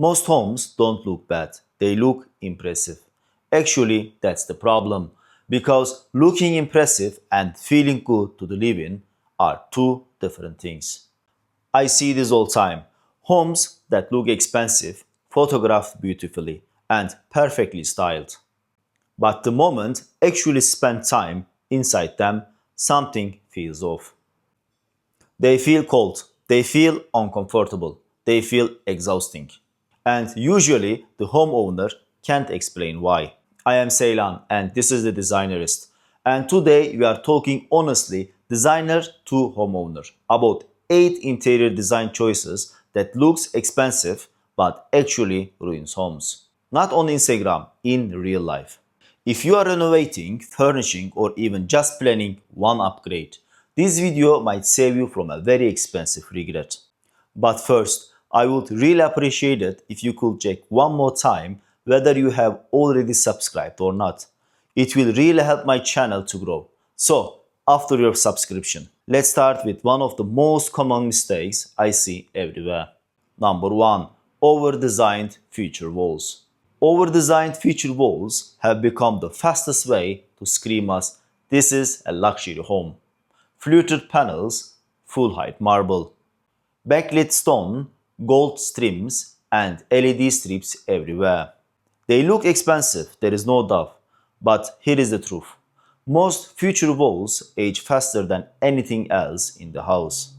Most homes don't look bad, they look impressive. Actually, that's the problem, because looking impressive and feeling good to live in are two different things. I see this all time. Homes that look expensive, photographed beautifully, and perfectly styled. But the moment actually spend time inside them, something feels off. They feel cold, they feel uncomfortable, they feel exhausting. And usually the homeowner can't explain why. I am Ceylan and this is the Designerist. And today we are talking honestly designer to homeowner about 8 interior design choices that looks expensive but actually ruins homes. Not on Instagram, in real life. If you are renovating, furnishing or even just planning one upgrade, this video might save you from a very expensive regret. But first, I would really appreciate it if you could check one more time whether you have already subscribed or not. It will really help my channel to grow. So, after your subscription, let's start with one of the most common mistakes I see everywhere. Number 1. Over-designed feature walls. Over-designed feature walls have become the fastest way to scream us, this is a luxury home. Fluted panels, full-height marble, backlit stone, gold trims, and LED strips everywhere. They look expensive, there is no doubt, but here is the truth. Most future walls age faster than anything else in the house.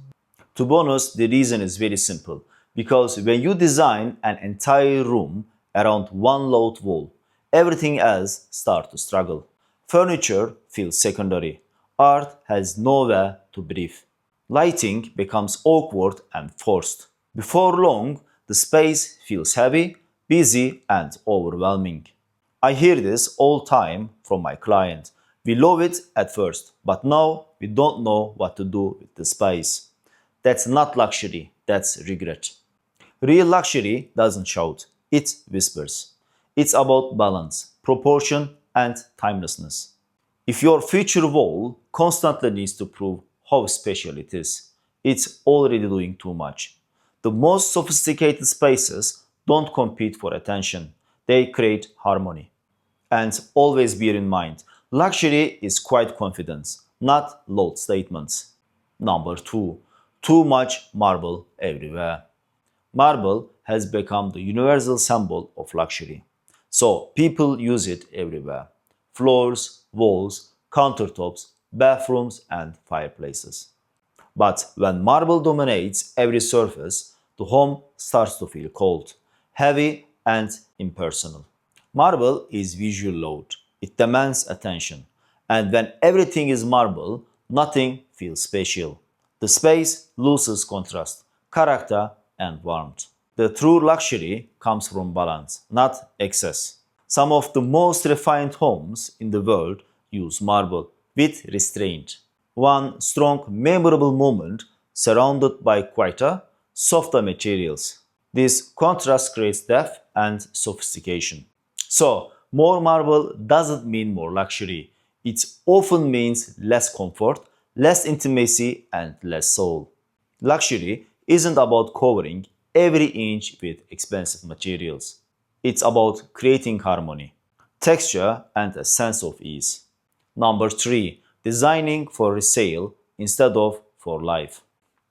To be honest, the reason is very simple. Because when you design an entire room around one loud wall, everything else starts to struggle. Furniture feels secondary. Art has nowhere to breathe. Lighting becomes awkward and forced. Before long, the space feels heavy, busy, and overwhelming. I hear this all time from my client. We love it at first, but now we don't know what to do with the space. That's not luxury, that's regret. Real luxury doesn't shout, it whispers. It's about balance, proportion, and timelessness. If your future wall constantly needs to prove how special it is, it's already doing too much. The most sophisticated spaces don't compete for attention, they create harmony. And always bear in mind, luxury is quiet confidence, not loud statements. Number 2. Too much marble everywhere. Marble has become the universal symbol of luxury. So people use it everywhere. Floors, walls, countertops, bathrooms, and fireplaces. But when marble dominates every surface, the home starts to feel cold, heavy, and impersonal. Marble is visual load. It demands attention. And when everything is marble, nothing feels spatial. The space loses contrast, character, and warmth. The true luxury comes from balance, not excess. Some of the most refined homes in the world use marble with restraint. One strong, memorable moment surrounded by quieter, softer materials. This contrast creates depth and sophistication. So, more marble doesn't mean more luxury. It often means less comfort, less intimacy, and less soul. Luxury isn't about covering every inch with expensive materials. It's about creating harmony, texture, and a sense of ease. Number 3. Designing for resale instead of for life.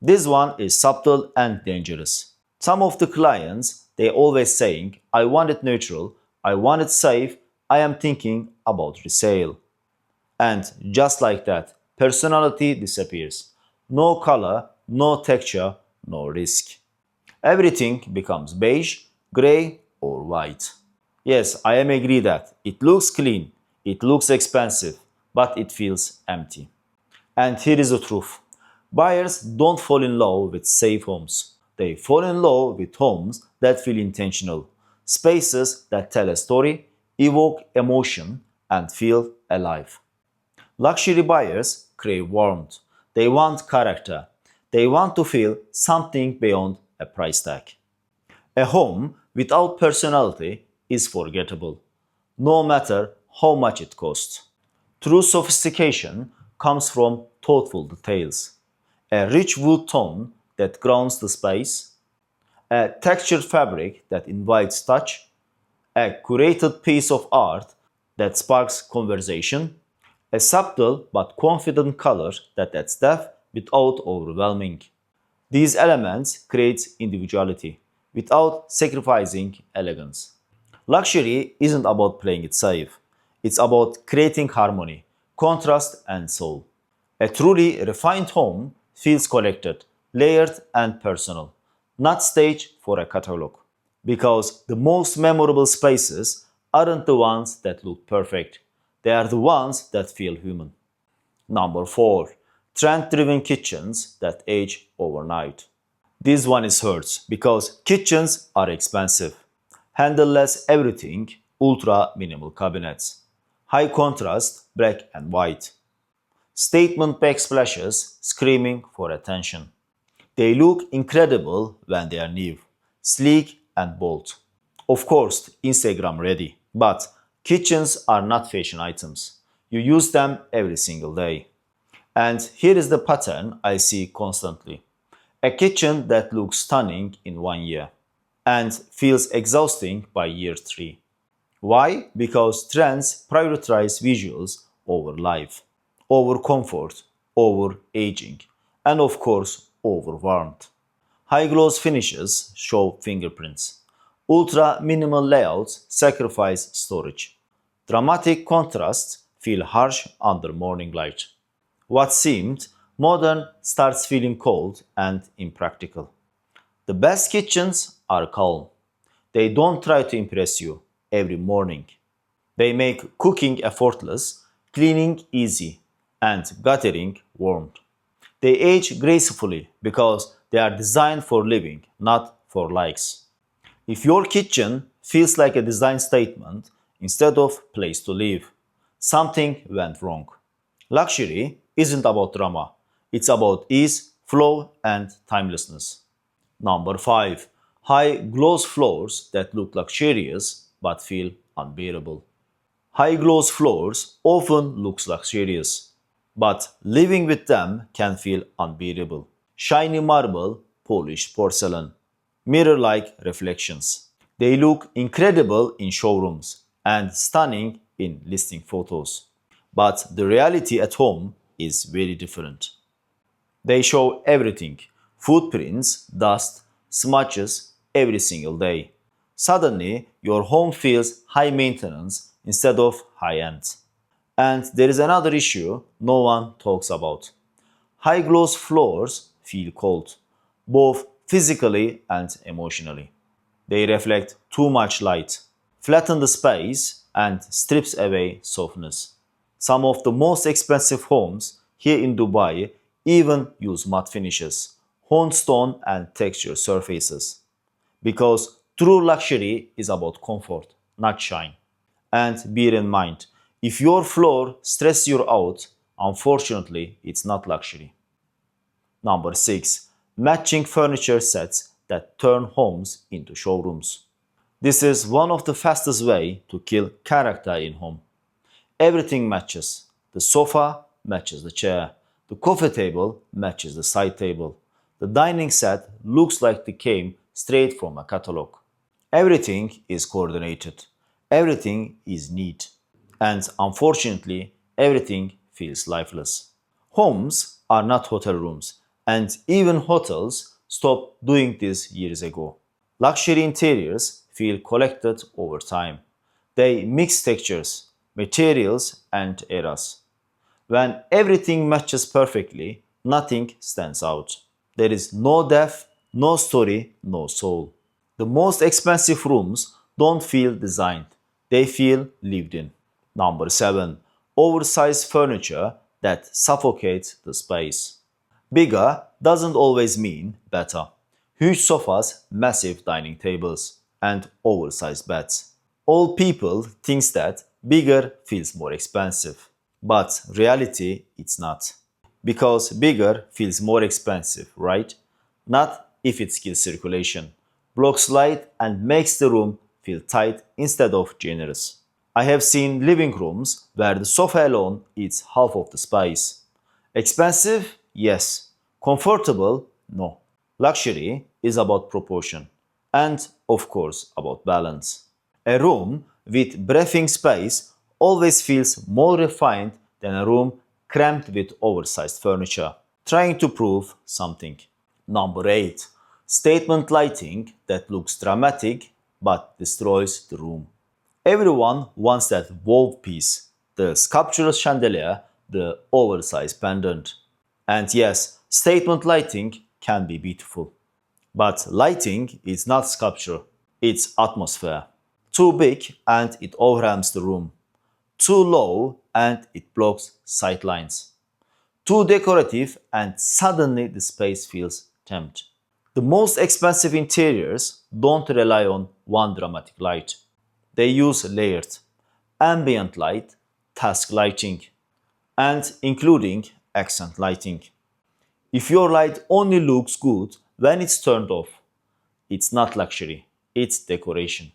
This one is subtle and dangerous. Some of the clients, they always saying, I want it neutral, I want it safe, I am thinking about resale. And just like that, personality disappears. No color, no texture, no risk. Everything becomes beige, gray, or white. Yes, I am agree that it looks clean, it looks expensive, but it feels empty. And here is the truth. Buyers don't fall in love with safe homes. They fall in love with homes that feel intentional, spaces that tell a story, evoke emotion, and feel alive. Luxury buyers crave warmth. They want character. They want to feel something beyond a price tag. A home without personality is forgettable, no matter how much it costs. True sophistication comes from thoughtful details. A rich wood tone that grounds the space, a textured fabric that invites touch, a curated piece of art that sparks conversation, a subtle but confident color that adds depth without overwhelming. These elements create individuality without sacrificing elegance. Luxury isn't about playing it safe. It's about creating harmony, contrast, and soul. A truly refined home feels collected, layered, and personal, not staged for a catalog. Because the most memorable spaces aren't the ones that look perfect, they are the ones that feel human. Number 4. Trend driven kitchens that age overnight. This one is hurts because kitchens are expensive. Handle less everything, ultra minimal cabinets. High contrast, black and white. Statement backsplashes screaming for attention. They look incredible when they are new, sleek and bold. Of course, Instagram ready, but kitchens are not fashion items. You use them every single day. And here is the pattern I see constantly. A kitchen that looks stunning in 1 year and feels exhausting by year 3. Why? Because trends prioritize visuals over life, over comfort, over aging, and of course, over warmth. High gloss finishes show fingerprints. Ultra minimal layouts sacrifice storage. Dramatic contrasts feel harsh under morning light. What seemed modern starts feeling cold and impractical. The best kitchens are calm. They don't try to impress you every morning. They make cooking effortless, cleaning easy, and guttering warmed. They age gracefully because they are designed for living, not for likes. If your kitchen feels like a design statement instead of place to live, something went wrong. Luxury isn't about drama, it's about ease, flow, and timelessness. Number 5. High gloss floors that look luxurious but feel unbearable. High gloss floors often looks luxurious, but living with them can feel unbearable. Shiny marble, polished porcelain, mirror-like reflections. They look incredible in showrooms and stunning in listing photos. But the reality at home is very different. They show everything: footprints, dust, smudges every single day. Suddenly, your home feels high maintenance instead of high end. And there is another issue no one talks about. High gloss floors feel cold, both physically and emotionally. They reflect too much light, flatten the space, and strips away softness. Some of the most expensive homes here in Dubai even use matte finishes, honed stone and textured surfaces. Because true luxury is about comfort, not shine. And bear in mind, if your floor stresses you out, unfortunately, it's not luxury. Number 6. Matching furniture sets that turn homes into showrooms. This is one of the fastest way to kill character in home. Everything matches. The sofa matches the chair. The coffee table matches the side table. The dining set looks like it came straight from a catalog. Everything is coordinated. Everything is neat. And unfortunately, everything feels lifeless. Homes are not hotel rooms, and even hotels stopped doing this years ago. Luxury interiors feel collected over time. They mix textures, materials, and eras. When everything matches perfectly, nothing stands out. There is no depth, no story, no soul. The most expensive rooms don't feel designed, they feel lived in. Number 7. Oversized furniture that suffocates the space. Bigger doesn't always mean better. Huge sofas, massive dining tables, and oversized beds. All people think that bigger feels more expensive. But reality, it's not. Because bigger feels more expensive, right? Not if it kills circulation, blocks light, and makes the room feel tight instead of generous. I have seen living rooms where the sofa alone eats half of the space. Expensive? Yes. Comfortable? No. Luxury is about proportion. and, of course, about balance. A room with breathing space always feels more refined than a room crammed with oversized furniture, trying to prove something. Number 8. Statement lighting that looks dramatic but destroys the room. Everyone wants that wow piece, the sculptural chandelier, the oversized pendant. And yes, statement lighting can be beautiful. But lighting is not sculpture, it's atmosphere. Too big and it overwhelms the room. Too low and it blocks sightlines. Too decorative and suddenly the space feels tempting. The most expensive interiors don't rely on one dramatic light. They use layered, ambient light, task lighting, and including accent lighting. If your light only looks good when it's turned off, it's not luxury, it's decoration.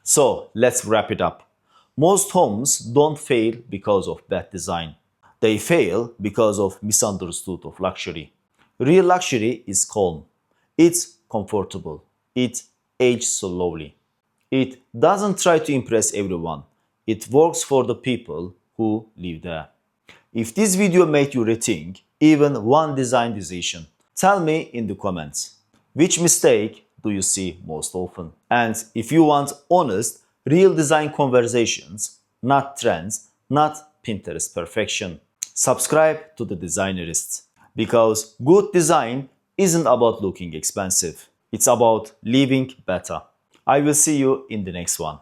So let's wrap it up. Most homes don't fail because of bad design. They fail because of misunderstood of luxury. Real luxury is calm. It's comfortable. It ages slowly. It doesn't try to impress everyone. It works for the people who live there. If this video made you rethink even one design decision, tell me in the comments. Which mistake do you see most often? And if you want honest, real design conversations, not trends, not Pinterest perfection, subscribe to the Designerist. Because good design isn't about looking expensive. It's about living better. I will see you in the next one.